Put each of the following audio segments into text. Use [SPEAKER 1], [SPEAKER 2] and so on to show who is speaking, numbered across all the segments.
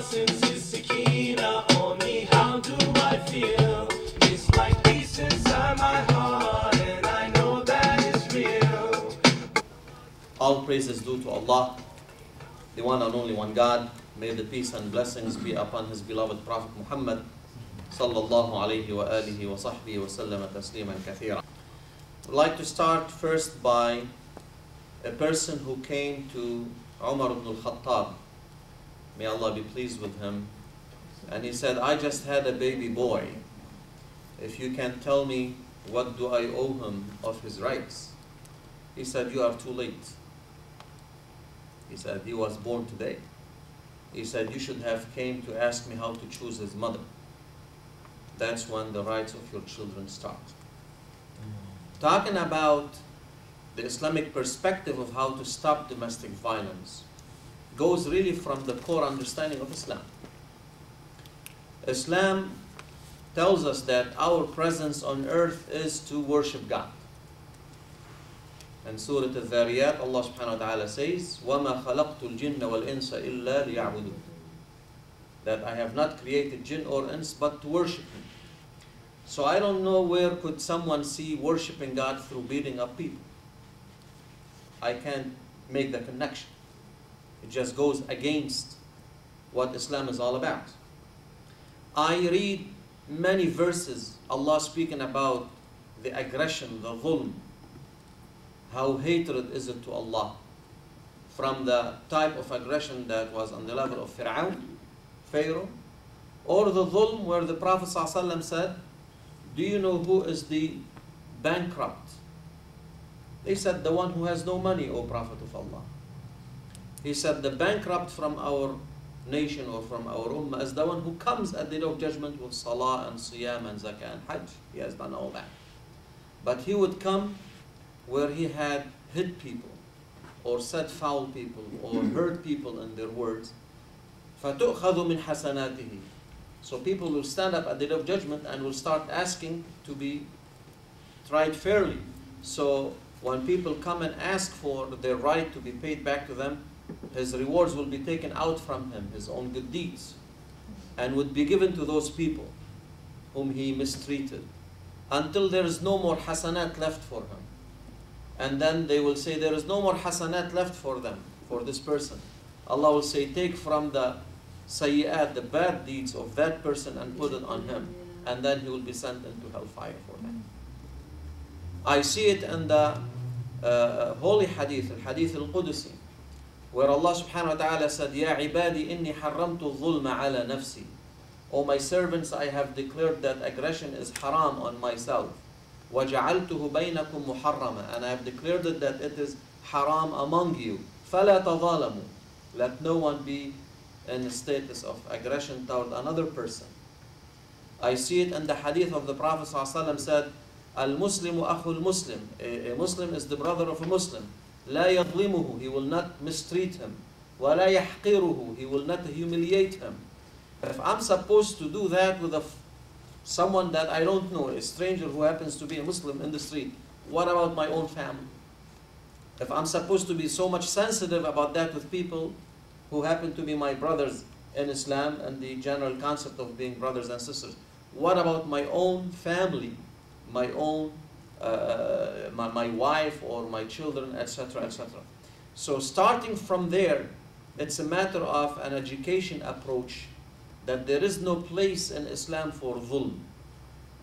[SPEAKER 1] Allah sends His Sakinah on me. How do I feel? It's like peace inside my heart, and I know that it's real.
[SPEAKER 2] All praise is due to Allah, the one and only one God. May the peace and blessings be upon His beloved Prophet Muhammad sallallahu alayhi wa alihi wa sahbihi wa sallam tasliman kathira. I'd like to start first by a person who came to Umar ibn al-Khattab, may Allah be pleased with him, and he said, I just had a baby boy. If you can tell me what do I owe him of his rights? He said, you are too late. He said, he was born today. He said, you should have came to ask me how to choose his mother. That's when the rights of your children start. Talking about the Islamic perspective of how to stop domestic violence goes really from the core understanding of Islam. Islam tells us that our presence on earth is to worship God. In Surah Al-Dhariyat, Allah subhanahu wa ta'ala says, وَمَا خَلَقْتُ الْجِنَّ وَالْإِنسَ إِلَّا لِيَعْبُدُونَ, that I have not created jinn or ins but to worship Him. So I don't know where could someone see worshiping God through beating up people. I can't make the connection. It just goes against what Islam is all about. I read many verses, Allah speaking about the aggression, the dhulm, how hatred is it to Allah, from the type of aggression that was on the level of Pharaoh, or the dhulm where the Prophet ﷺ said, do you know who is the bankrupt? They said, the one who has no money, O Prophet of Allah. He said, the bankrupt from our nation or from our ummah is the one who comes at the day of judgment with salah and siyam and zakah and hajj. He has done all that. But he would come where he had hit people or said foul people or hurt people in their words. فَتُؤْخَذُ مِنْ حَسَنَاتِهِ. So people will stand up at the day of judgment and will start asking to be tried fairly. So when people come and ask for their right to be paid back to them, his rewards will be taken out from him, his own good deeds, and would be given to those people whom he mistreated, until there is no more hasanat left for him. And then they will say, there is no more hasanat left for them, for this person. Allah will say, take from the sayyi'at, the bad deeds of that person, and put it on him, and then he will be sent into hellfire for that. I see it in the holy hadith, al-hadith al-Qudusi, where Allah subhanahu wa ta'ala said, Ya ibadi inni haramtu dhulma ala nafsi. O my servants, I have declared that aggression is haram on myself. وَجَعَلْتُهُ بَيْنَكُمْ مُحَرَّمًا, and I have declared it that it is haram among you. فَلَا تَظَالَمُوا, let no one be in a status of aggression toward another person. I see it in the hadith of the Prophet ﷺ said, Al-Muslimu akhul Muslim, a Muslim is the brother of a Muslim. لا يظلمه, he will not mistreat him. ولا يحقره, he will not humiliate him. If I'm supposed to do that with someone that I don't know, a stranger who happens to be a Muslim in the street, what about my own family? If I'm supposed to be so much sensitive about that with people who happen to be my brothers in Islam and the general concept of being brothers and sisters, what about my own family, my own my wife or my children, etc., etc. So starting from there, it's a matter of an education approach, that there is no place in Islam for dhulm,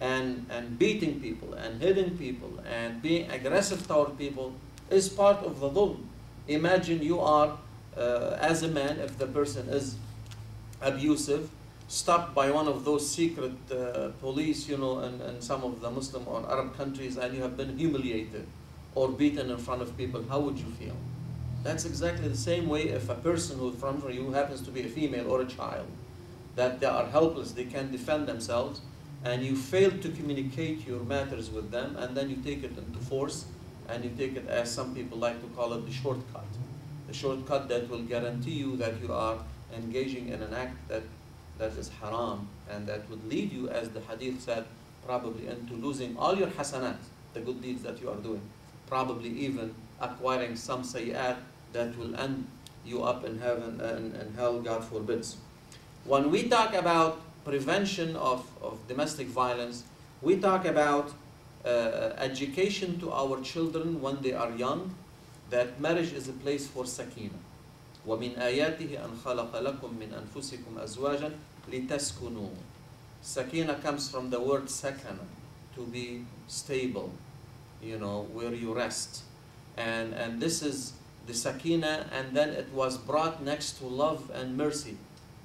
[SPEAKER 2] and beating people and hitting people and being aggressive toward people is part of the dhulm. Imagine you are, as a man, if the person is abusive, stopped by one of those secret police, in some of the Muslim or Arab countries, and you have been humiliated or beaten in front of people, how would you feel? That's exactly the same way if a person who from you happens to be a female or a child, that they are helpless, they can't defend themselves, and you fail to communicate your matters with them, and then you take it into force, and you take it, as some people like to call it, the shortcut. The shortcut that will guarantee you that you are engaging in an act that is haram, and that would lead you, as the hadith said, probably into losing all your hasanat, the good deeds that you are doing, probably even acquiring some sayyat that will end you up in heaven and hell, God forbids. When we talk about prevention of domestic violence, we talk about education to our children when they are young, that marriage is a place for Sakinah. وَمِنْ آيَاتِهِ أَنْ خَلَقَ لَكُم مِّنْ أَنفُسِكُمْ أَزْوَاجًا لِتَسْكُنُوا. Sakinah comes from the word sakana, to be stable, where you rest. And this is the Sakinah, and then it was brought next to love and mercy,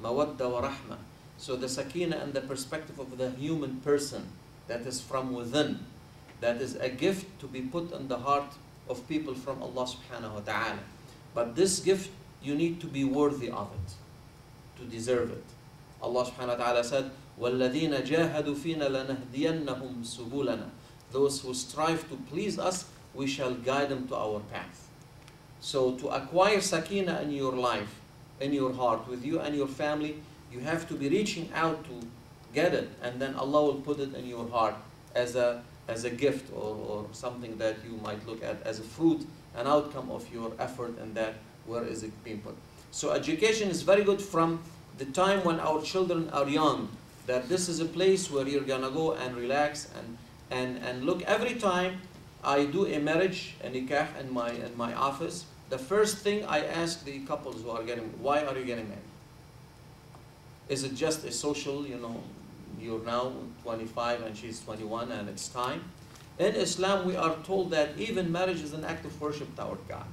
[SPEAKER 2] mawadda wa rahma. So the Sakinah and the perspective of the human person, that is from within, that is a gift to be put in the heart of people from Allah subhanahu wa ta'ala. But this gift, you need to be worthy of it, to deserve it. Allah subhanahu wa ta'ala said, وَالَّذِينَ جَاهَدُوا فِينَا لَنَهْدِيَنَّهُمْ سُبُلَنَا. Those who strive to please us, we shall guide them to our path. So to acquire Sakinah in your life, in your heart, with you and your family, you have to be reaching out to get it, and then Allah will put it in your heart as a gift, or something that you might look at as a fruit, an outcome of your effort, and that where is it being put. So education is very good from the time when our children are young, that this is a place where you're gonna go and relax and look. Every time I do a marriage, a nikah in my office, the first thing I ask the couples who are getting, why are you getting married? Is it just a social, you're now 25 and she's 21 and it's time? In Islam, we are told that even marriage is an act of worship toward God.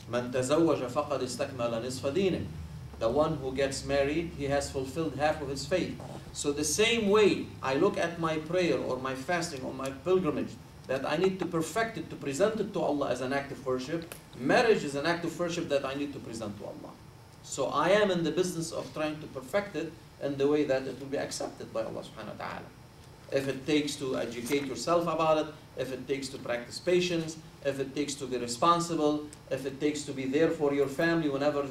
[SPEAKER 2] مَنْ تَزَوَّجَ فَقَدْ اسْتَكْمَلَ نِصْفَ دِينِهِ. The one who gets married, he has fulfilled half of his faith. So the same way I look at my prayer or my fasting or my pilgrimage, that I need to perfect it, to present it to Allah as an act of worship, marriage is an act of worship that I need to present to Allah. So I am in the business of trying to perfect it in the way that it will be accepted by Allah subhanahu wa ta'ala. If it takes to educate yourself about it, if it takes to practice patience, if it takes to be responsible, if it takes to be there for your family whenever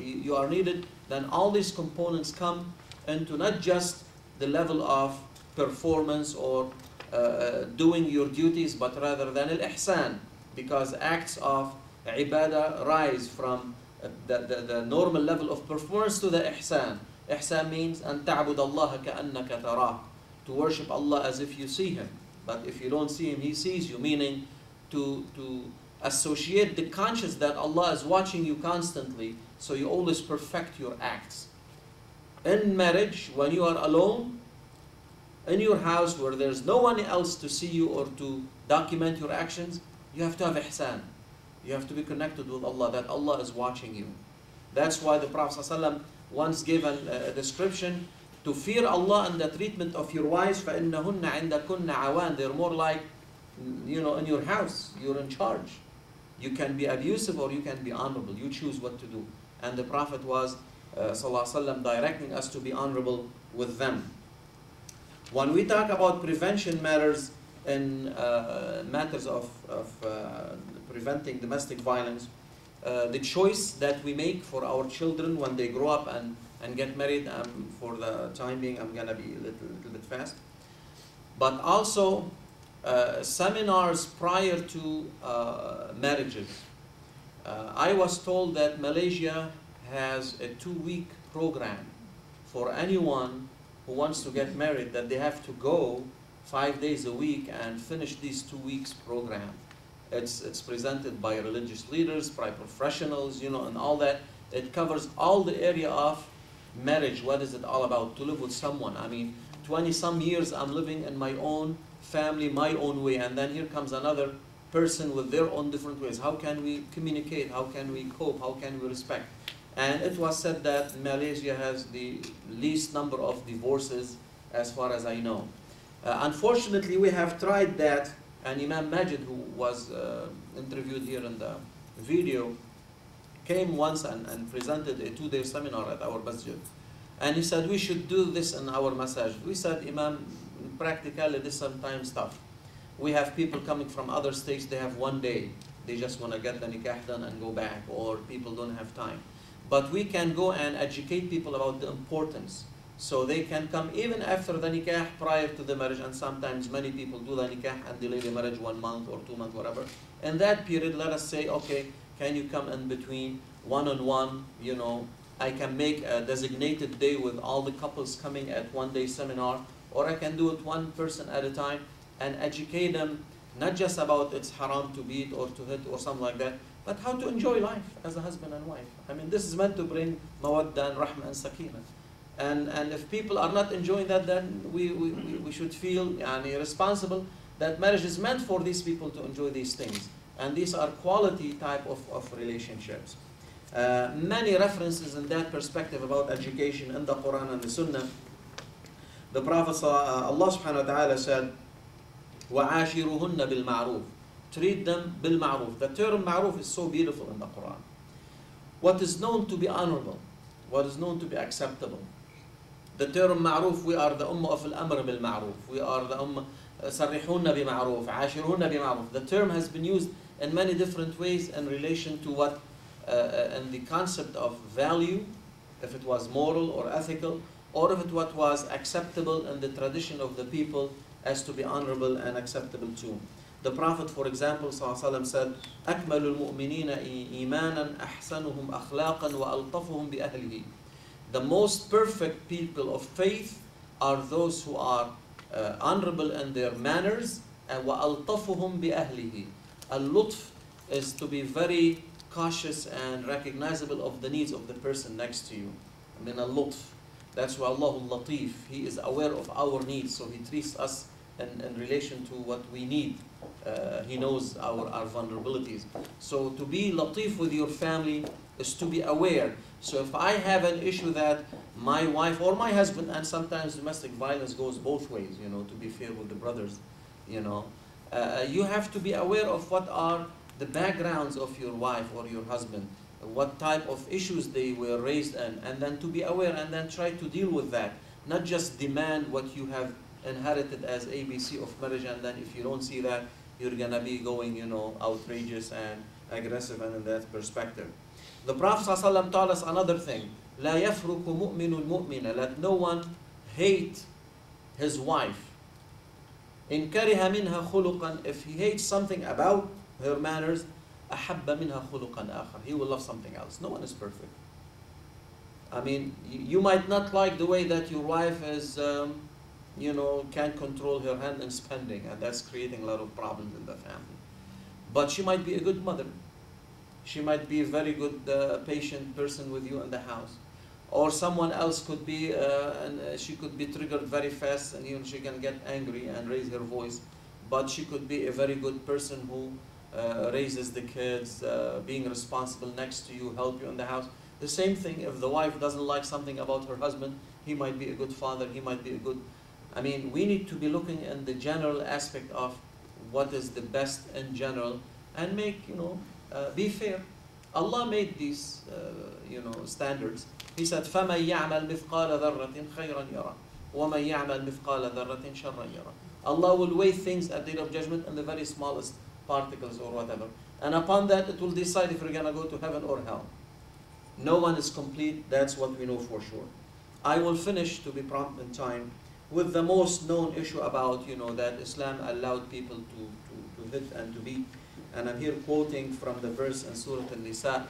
[SPEAKER 2] you are needed, then all these components come into not just the level of performance or doing your duties, but rather than al-ihsan, because acts of ibadah rise from the normal level of performance to the ihsan. Ihsan means أن تعبد الله كأنك تراه, to worship Allah as if you see Him. But if you don't see Him, He sees you, meaning to associate the conscience that Allah is watching you constantly, so you always perfect your acts. In marriage, when you are alone, in your house where there's no one else to see you or to document your actions, you have to have ihsan. You have to be connected with Allah, that Allah is watching you. That's why the Prophet ﷺ once gave a description to fear Allah in the treatment of your wives. فَإِنَّهُنَّ عِنْدَكُنَّ عَوَانٍ. They're more like, in your house, you're in charge. You can be abusive or you can be honorable. You choose what to do. And the Prophet was ﷺ directing us to be honorable with them. When we talk about prevention matters in matters of preventing domestic violence, the choice that we make for our children when they grow up and get married, for the time being I'm going to be a little bit fast, but also seminars prior to marriages. I was told that Malaysia has a 2-week program for anyone who wants to get married, that they have to go 5 days a week and finish these 2 weeks program. It's presented by religious leaders, by professionals, and all that. It covers all the area of marriage. What is it all about? To live with someone. 20-some years I'm living in my own family, my own way, and then here comes another person with their own different ways. How can we communicate? How can we cope? How can we respect? And it was said that Malaysia has the least number of divorces as far as I know. Unfortunately, we have tried that, and Imam Majid, who was interviewed here in the video, came once and presented a 2-day seminar at our masjid. And he said, we should do this in our masjid. We said, Imam, practically this is sometimes tough. We have people coming from other states, they have 1 day. They just want to get the nikah done and go back, or people don't have time. But we can go and educate people about the importance. So they can come even after the nikah, prior to the marriage, and sometimes many people do the nikah and delay the marriage 1 month or 2 months, whatever. In that period, let us say, okay, can you come in between one-on-one, I can make a designated day with all the couples coming at one-day seminar, or I can do it one person at a time and educate them not just about it's haram to beat or to hit or something like that, but how to enjoy life as a husband and wife. I mean, this is meant to bring mawadda and rahmah and sakinah. And if people are not enjoying that, then we should feel responsible that marriage is meant for these people to enjoy these things. And these are quality type of relationships. Many references in that perspective about education in the Quran and the Sunnah. The Prophet, Allah subhanahu wa ta'ala said, وَعَاشِرُهُنَّ بِالْمَعْرُوفِ. Treat them bil-ma'ruf. The term ma'ruf is so beautiful in the Quran. What is known to be honorable, what is known to be acceptable. The term ma'ruf, we are the ummah of al-amr bil-ma'ruf. We are the ummah, sarrihunna bi-ma'ruf, ashirunna bi-ma'ruf. The term has been used in many different ways in relation to what, and the concept of value, if it was moral or ethical, or if it what was acceptable in the tradition of the people as to be honorable and acceptable too. The Prophet, for example, ﷺ said, أَكْمَلُ الْمُؤْمِنِينَ إِيمَانًا أَحْسَنُهُمْ أَخْلَاقًا وَأَلْطَفُهُمْ بِأَهْلِهِ. The most perfect people of faith are those who are honorable in their manners, and وَأَلْطَفُهُمْ بِأَهْلِهِ. Al-lutf is to be very cautious and recognizable of the needs of the person next to you. I mean, al-lutf. That's why Allah al-Latif, He is aware of our needs, so He treats us in relation to what we need. He knows our vulnerabilities. So to be latif with your family is to be aware. So if I have an issue that my wife or my husband, and sometimes domestic violence goes both ways, to be fair with the brothers, you have to be aware of what are the backgrounds of your wife or your husband, what type of issues they were raised in, and then to be aware and then try to deal with that. Not just demand what you have inherited as ABC of marriage, and then if you don't see that, you're gonna be going, outrageous and aggressive, and in that perspective. The Prophet ﷺ taught us another thing. لا يفرق مؤمن المؤمن. Let no one hate his wife. إن كره منها خلقا. If he hates something about her manners, أحب منها خلقا آخر. He will love something else. No one is perfect. I mean, you might not like the way that your wife is, can't control her hand in spending, and that's creating a lot of problems in the family. But she might be a good mother. She might be a very good, patient person with you in the house. Or someone else could be, and she could be triggered very fast, and she can get angry and raise her voice. But she could be a very good person who raises the kids, being responsible next to you, help you in the house. The same thing, if the wife doesn't like something about her husband, he might be a good father, he might be a good... we need to be looking in the general aspect of what is the best in general, and make, be fair. Allah made these, standards. He said, فَمَنْ يَعْمَلْ مِثْقَالَ ذَرَّةٍ خَيْرًا يَرَى وَمَنْ يَعْمَلْ مِثْقَالَ ذَرَّةٍ شَرًّا يَرَى. Allah will weigh things at the day of judgment in the very smallest particles or whatever. And upon that, it will decide if you're going to go to heaven or hell. No one is complete, that's what we know for sure. I will finish, to be prompt in time, with the most known issue about, that Islam allowed people to hit and to beat. And I'm here quoting from the verse in Surah An-Nisa,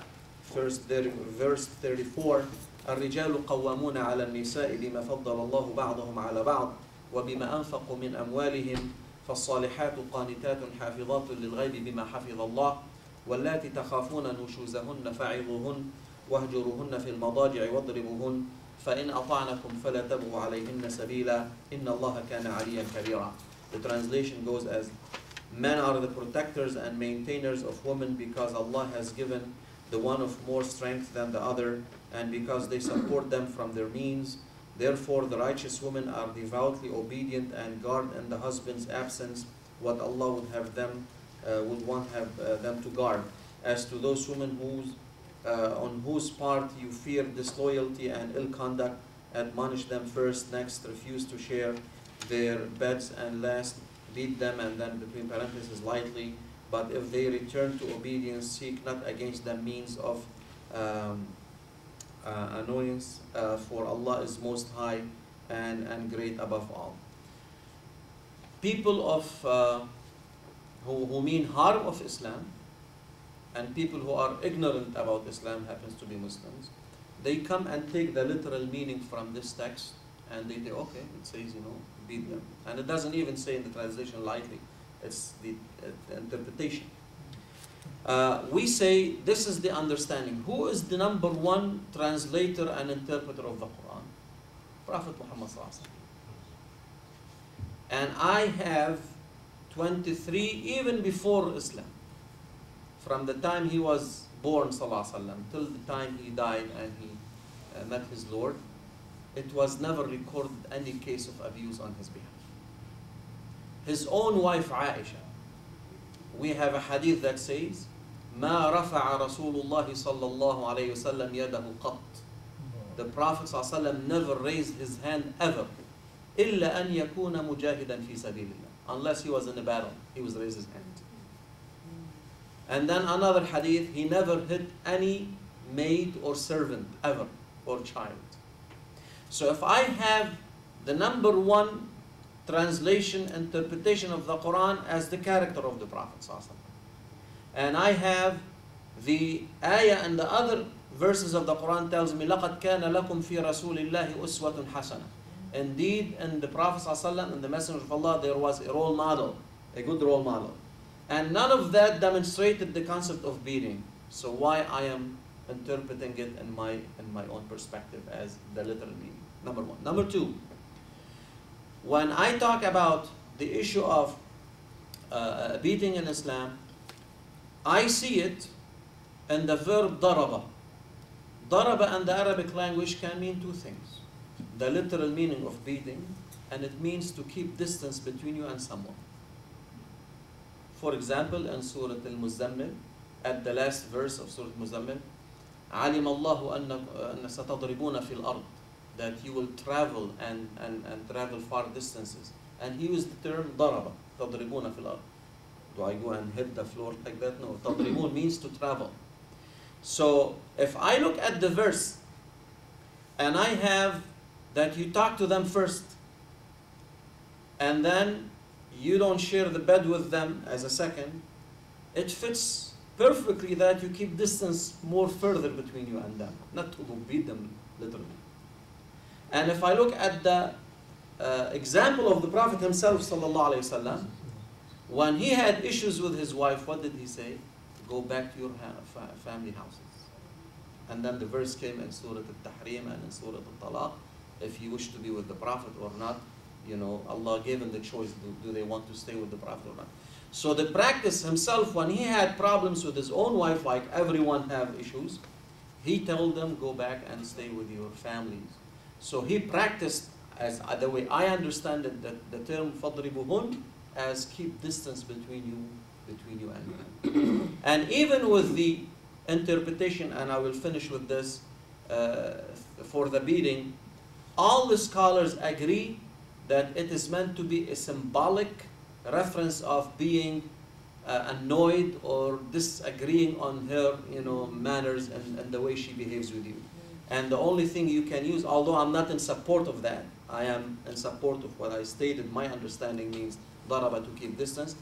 [SPEAKER 2] verse 34, الرجال قوامون على النساء بما فضل الله بعضهم على بعض وبما أنفقوا من أموالهم فالصالحات قانتات حافظات للغيب بما حفظ الله واللاتي تخافون نشوزهن فعظوهن واهجروهن في المضاجع واضربوهن فإن أطعنكم فلا تبغوا عليهن سبيلا إن الله كان عليا كبيرا. The translation goes as, men are the protectors and maintainers of women because Allah has given the one of more strength than the other, and because they support them from their means. Therefore the righteous women are devoutly obedient and guard in the husband's absence what Allah would have them them to guard. As to those women on whose part you fear disloyalty and ill conduct, admonish them first, next refuse to share their beds, and last beat them, and then between parentheses lightly. But if they return to obedience, seek not against them means of annoyance, for Allah is most high and great above all. People of who mean harm of Islam, and people who are ignorant about Islam, happens to be Muslims, they come and take the literal meaning from this text, and they say, okay, it says, beat them. And it doesn't even say in the translation lightly, it's the interpretation. We say this is the understanding. Who is the number one translator and interpreter of the Quran? Prophet Muhammad sallallahu alaihi wasallam. And I have 23 even before Islam. From the time he was born sallallahu alaihi wasallam till the time he died and he met his Lord, it was never recorded any case of abuse on his behalf. His own wife Aisha, we have a hadith that says, ما رفع رسول الله صلى الله عليه وسلم يده قط. The Prophet صلى الله عليه وسلم never raised his hand ever, إلا أن يكون مجاهدا في سبيل الله. Unless he was in a battle, he was raised his hand. And then another hadith, he never hit any maid or servant ever, or child. So if I have the number one translation, interpretation of the Quran as the character of the Prophet ﷺ, and I have the ayah and the other verses of the Quran tells me, لَقَدْ كَانَ لَكُمْ فِي رَسُولِ اللَّهِ أُسْوَةٌ حَسَنَةٌ. Indeed, in the Prophet ﷺ and the Messenger of Allah, there was a role model, a good role model. And none of that demonstrated the concept of beating. So why I am interpreting it in my own perspective as the literal meaning? Number one. Number two, when I talk about the issue of beating in Islam, I see it in the verb daraba. Daraba in the Arabic language can mean two things. The literal meaning of beating, and it means to keep distance between you and someone. For example, in Surah Al-Muzammil, at the last verse of Surah Al-Muzammil, عَلِمَ اللَّهُ أَنَّ سَتَضْرِبُونَ فِي الْأَرْضِ, that you will travel and travel far distances. And he used the term ضَرَبَ, تَضْرِبُونَ فِي الْأَرْضِ. Do I go and hit the floor like that? No. تَضْرِبُون means to travel. So if I look at the verse, and I have that you talk to them first, and then you don't share the bed with them as a second, it fits perfectly that you keep distance more further between you and them, not to beat them literally. And if I look at the example of the Prophet himself sallallahu alaihi wasallam, when he had issues with his wife, what did he say? Go back to your family houses. And then the verse came in Surah Al-Tahrim and in Surah Al-Talaq, if you wish to be with the Prophet or not, Allah gave him the choice, do they want to stay with the Prophet or not. So the practice himself, when he had problems with his own wife, like everyone have issues, he told them, go back and stay with your families. So he practiced, as the way I understand it, that the term فَضْرِبُهُنْ as keep distance between you and them. And even with the interpretation, and I will finish with this, for the beating, all the scholars agree that it is meant to be a symbolic reference of being annoyed or disagreeing on her manners and the way she behaves with you. And the only thing you can use, although I'm not in support of that, I am in support of what I stated, my understanding means daraba, to keep distance,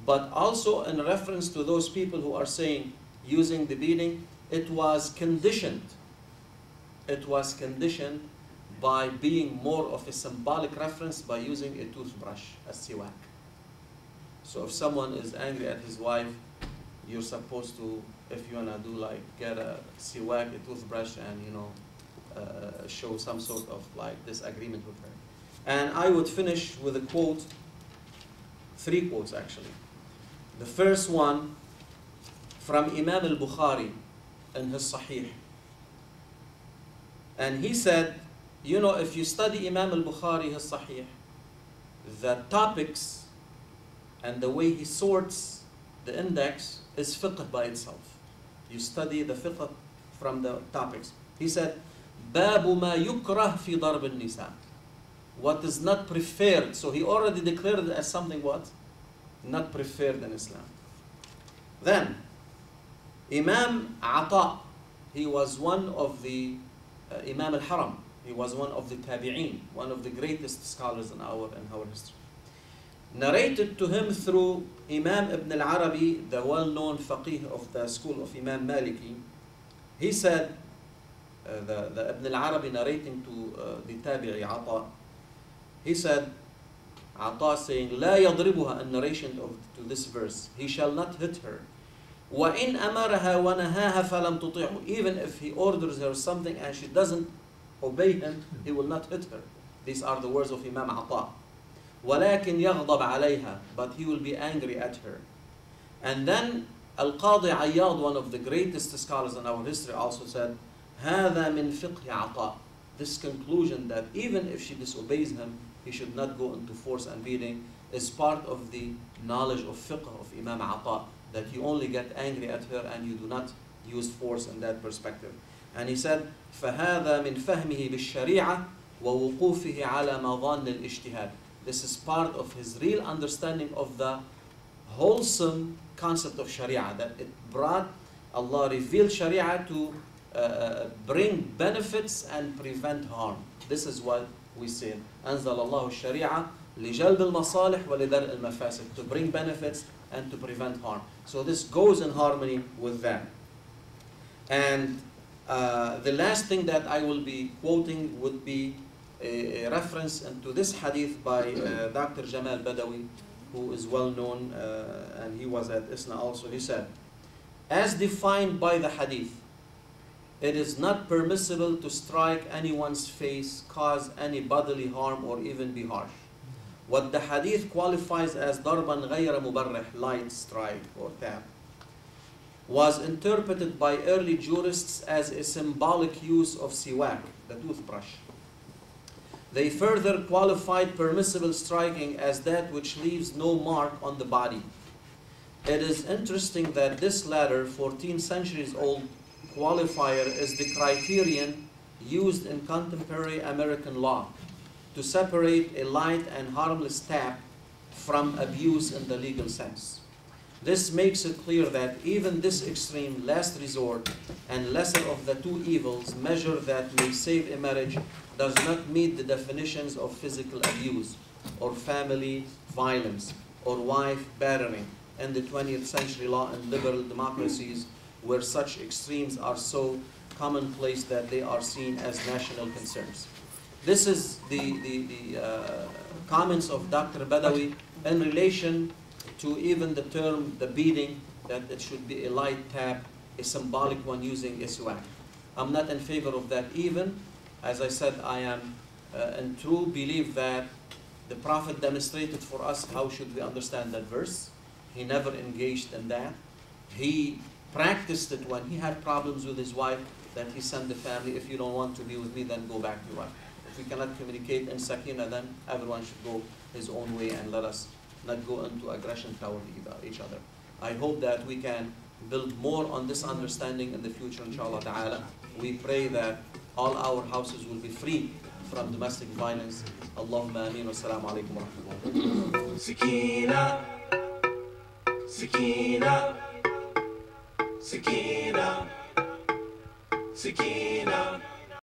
[SPEAKER 2] but also in reference to those people who are saying using the beating, it was conditioned by being more of a symbolic reference by using a toothbrush, a siwak. So if someone is angry at his wife, you're supposed to, if you wanna do like get a siwak, a toothbrush, and show some sort of like disagreement with her. And I would finish with a quote, 3 quotes actually. The first one from Imam al-Bukhari in his Sahih. And he said, if you study Imam al-Bukhari, his Sahih, the topics and the way he sorts the index is fiqh by itself. You study the fiqh from the topics. He said, بَابُ مَا يُكْرَهْ فِي ضَرْبِ النِّسَاءِ. What is not preferred. So he already declared it as something what? Not preferred in Islam. Then, Imam Ata, he was one of the Imam al-Haram. He was one of the Tabi'een, one of the greatest scholars in our history. Narrated to him through Imam Ibn al-Arabi, the well-known faqih of the school of Imam Maliki. He said, the Ibn al-Arabi narrating to the Tabi'i Ata, he said, Ata saying, لا يضربها, in narration to this verse, he shall not hit her. وَإِنْ أَمَرَهَا وَنَهَاهَا فَلَمْ تُطِعْهُ, even if he orders her something and she doesn't obey him, he will not hit her. These are the words of Imam Ata. وَلَكِنْ يَغْضَبْ عَلَيْهَا, but he will be angry at her. And then Al-Qadi Ayyad, one of the greatest scholars in our history, also said, هَذَا مِنْ فِقْهِ عَطَاء, this conclusion that even if she disobeys him, he should not go into force and beating, is part of the knowledge of fiqh of Imam Ata, that you only get angry at her and you do not use force in that perspective. And he said, فَهَذَا مِنْ فَهْمِهِ بِالشَّرِيعَةِ وَوُقُوفِهِ عَلَى مَظَانِّ الْإِجْتِهَادِ. This is part of his real understanding of the wholesome concept of Sharia, that it brought, Allah revealed Sharia to bring benefits and prevent harm. This is what we say. أنزل الله الشريعة لجلب المصالح ولدرء المفاسد, to bring benefits and to prevent harm. So this goes in harmony with that. And the last thing that I will be quoting would be a reference into this hadith by Dr. Jamal Badawi, who is well known, and he was at ISNA also. He said, as defined by the hadith, it is not permissible to strike anyone's face, cause any bodily harm, or even be harsh. What the hadith qualifies as darban ghayra mubarrih, light strike or tap, was interpreted by early jurists as a symbolic use of siwak, the toothbrush. They further qualified permissible striking as that which leaves no mark on the body. It is interesting that this latter, 14 centuries old qualifier, is the criterion used in contemporary American law to separate a light and harmless tap from abuse in the legal sense. This makes it clear that even this extreme last resort and lesser of the two evils measure that may save a marriage does not meet the definitions of physical abuse or family violence or wife battering in the 20th century law and liberal democracies, where such extremes are so commonplace that they are seen as national concerns. This is the comments of Dr. Badawi in relation to even the term, the beating, that it should be a light tap, a symbolic one using a siwak. I'm not in favor of that even. As I said, I am in true belief that the Prophet demonstrated for us how should we understand that verse. He never engaged in that. He practiced it when he had problems with his wife, that he sent the family, if you don't want to be with me, then go back to your wife. If we cannot communicate in Sakinah, then everyone should go his own way and let us not go into aggression toward each other. I hope that we can build more on this understanding in the future, inshallah ta'ala. We pray that all our houses will be free from domestic violence. Allahumma ameen wa salaamu alaykum wa rahmatullah.
[SPEAKER 1] Sakinah, Sakinah, Sakinah, Sakinah.